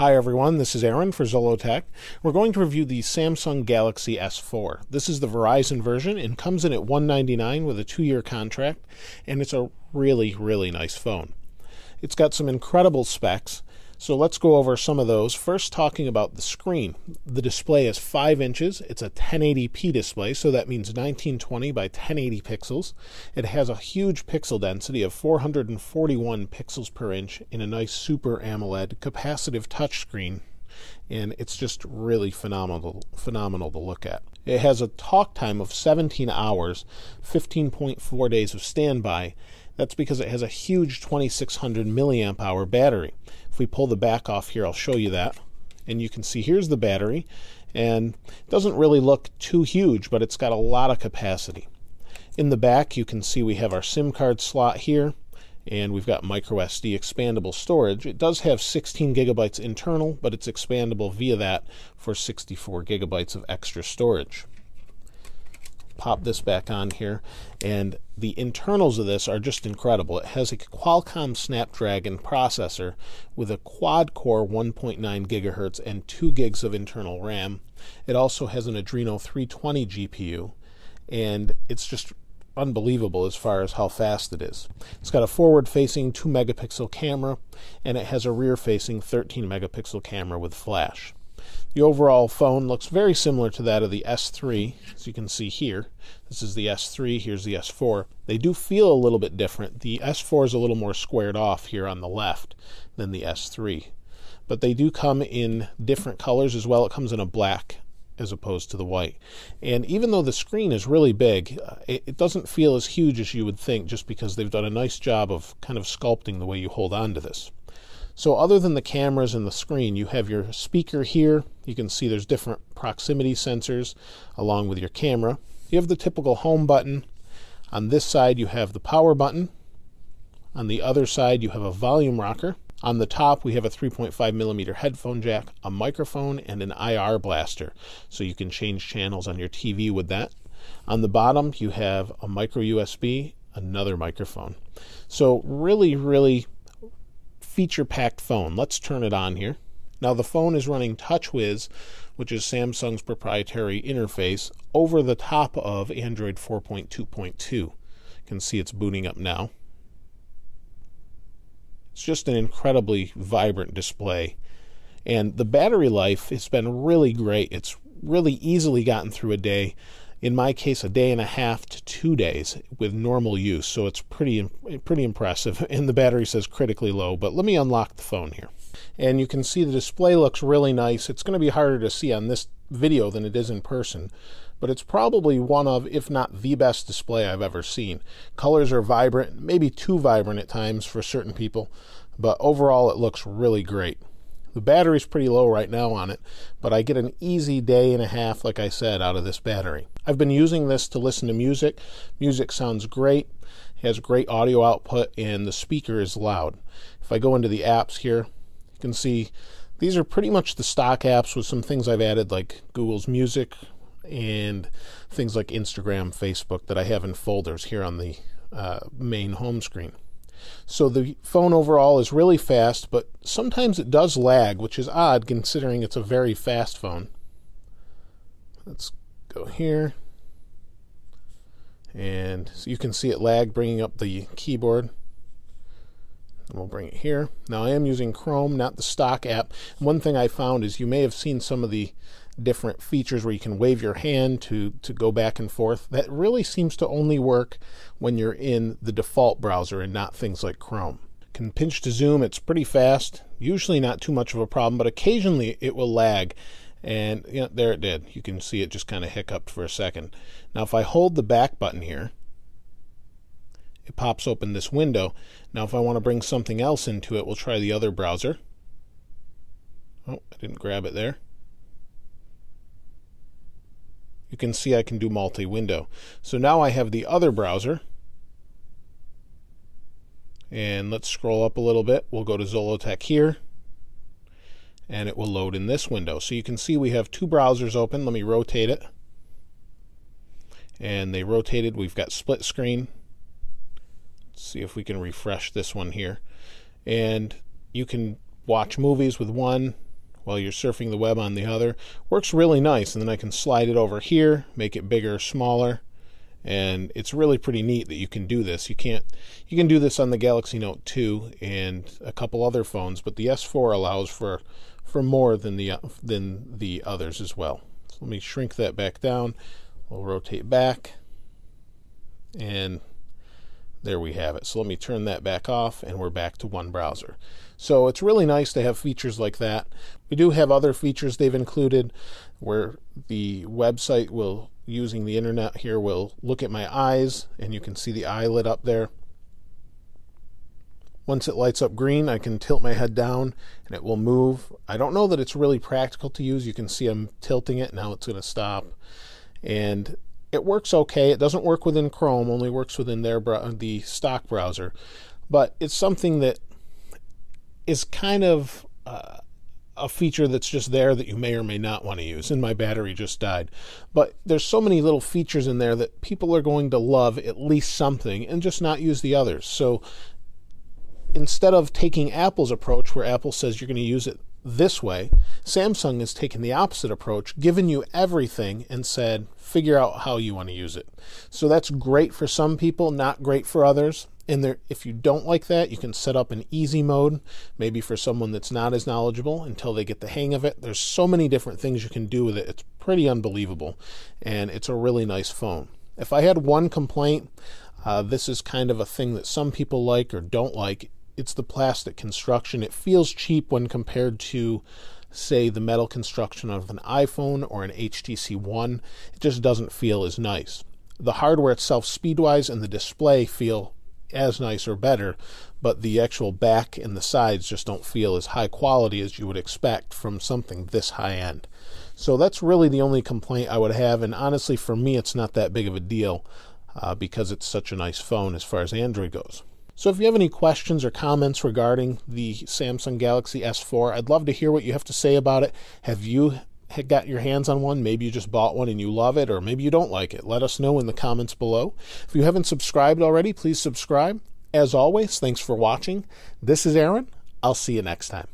Hi everyone, this is Aaron for Zollotech. We're going to review the Samsung Galaxy S4. This is the Verizon version and comes in at $199 with a 2-year contract, and it's a really, really nice phone. It's got some incredible specs, so let's go over some of those. First, talking about the screen. The display is 5 inches. It's a 1080p display, so that means 1920 by 1080 pixels. It has a huge pixel density of 441 pixels per inch in a nice Super AMOLED capacitive touchscreen, and it's just really phenomenal to look at. It has a talk time of 17 hours, 15.4 days of standby. That's because it has a huge 2600 milliamp hour battery. If we pull the back off here, I'll show you that. And you can see here's the battery, and it doesn't really look too huge, but it's got a lot of capacity. In the back, you can see we have our SIM card slot here, and we've got microSD expandable storage. It does have 16 gigabytes internal, but it's expandable via that for 64 gigabytes of extra storage. Pop this back on here, and the internals of this are just incredible. It has a Qualcomm Snapdragon processor with a quad-core 1.9 gigahertz and 2 gigs of internal RAM. It also has an Adreno 320 GPU, and it's just unbelievable as far as how fast it is. It's got a forward-facing 2 megapixel camera, and it has a rear-facing 13 megapixel camera with flash. The overall phone looks very similar to that of the S3, as you can see here. This is the S3, here's the S4. They do feel a little bit different. The S4 is a little more squared off here on the left than the S3. But they do come in different colors as well. It comes in a black as opposed to the white. And even though the screen is really big, it doesn't feel as huge as you would think, just because they've done a nice job of kind of sculpting the way you hold on to this. So other than the cameras and the screen, you have your speaker here. You can see there's different proximity sensors along with your camera. You have the typical home button. On this side, you have the power button. On the other side, you have a volume rocker. On the top, we have a 3.5 millimeter headphone jack, a microphone, and an IR blaster, so you can change channels on your TV with that. On the bottom, you have a micro USB, another microphone. So really feature-packed phone. Let's turn it on here. Now the phone is running TouchWiz, which is Samsung's proprietary interface, over the top of Android 4.2.2. You can see it's booting up now. It's just an incredibly vibrant display. And the battery life has been really great. It's really easily gotten through a day. In my case, a day and a half to 2 days with normal use, so it's pretty impressive. And the battery says critically low, but let me unlock the phone here. And you can see the display looks really nice. It's going to be harder to see on this video than it is in person, but it's probably one of, if not the best display I've ever seen. Colors are vibrant, maybe too vibrant at times for certain people, but overall it looks really great. The battery's pretty low right now on it, but I get an easy day and a half, like I said, out of this battery. I've been using this to listen to music. Music sounds great, it has great audio output, and the speaker is loud. If I go into the apps here, you can see these are pretty much the stock apps with some things I've added, like Google's Music and things like Instagram, Facebook that I have in folders here on the main home screen. So the phone overall is really fast, but sometimes it does lag, which is odd considering it's a very fast phone. Let's go here. And so you can see it lag bringing up the keyboard. And we'll bring it here. Now I am using Chrome, not the stock app. One thing I found is you may have seen some of the different features where you can wave your hand to go back and forth. That really seems to only work when you're in the default browser and not things like Chrome. Can pinch to zoom, it's pretty fast, usually not too much of a problem, but occasionally it will lag. And you know, there it did. You can see it just kind of hiccuped for a second. Now if I hold the back button here, it pops open this window. Now if I want to bring something else into it, we'll try the other browser. Oh, I didn't grab it there. You can see I can do multi-window. So now I have the other browser. And let's scroll up a little bit. We'll go to Zollotech here. And it will load in this window. So you can see we have 2 browsers open. Let me rotate it. And they rotated. We've got split screen. Let's see if we can refresh this one here. And you can watch movies with one, while you're surfing the web on the other. Works really nice, and then I can slide it over here, make it bigger or smaller, and it's really pretty neat that you can do this. You can do this on the Galaxy Note 2 and a couple other phones, but the S4 allows for more than the others as well. So let me shrink that back down. We'll rotate back, and there we have it. So let me turn that back off, and we're back to one browser. So it's really nice to have features like that. We do have other features they've included where the website will, using the internet here, will look at my eyes, and you can see the eye lit up there. Once it lights up green, I can tilt my head down and it will move. I don't know that it's really practical to use. You can see I'm tilting it. Now it's going to stop. And it works okay. It doesn't work within Chrome, only works within the stock browser. But it's something that is kind of a feature that's just there that you may or may not want to use. And my battery just died. But there's so many little features in there that people are going to love at least something and just not use the others. So instead of taking Apple's approach, where Apple says you're going to use it this way, Samsung has taken the opposite approach, given you everything, and said, figure out how you want to use it. So that's great for some people, not great for others. And if you don't like that, you can set up an easy mode, maybe for someone that's not as knowledgeable, until they get the hang of it. There's so many different things you can do with it. It's pretty unbelievable, and it's a really nice phone. If I had one complaint, this is kind of a thing that some people like or don't like. It's the plastic construction. It feels cheap when compared to, say, the metal construction of an iPhone or an HTC One. It just doesn't feel as nice. The hardware itself, speed-wise, and the display feel as nice or better, but the actual back and the sides just don't feel as high quality as you would expect from something this high-end. So that's really the only complaint I would have, and honestly, for me, it's not that big of a deal because it's such a nice phone as far as Android goes. So if you have any questions or comments regarding the Samsung Galaxy S4, I'd love to hear what you have to say about it. Have you got your hands on one? Maybe you just bought one and you love it, or maybe you don't like it. Let us know in the comments below. If you haven't subscribed already, please subscribe. As always, thanks for watching. This is Aaron. I'll see you next time.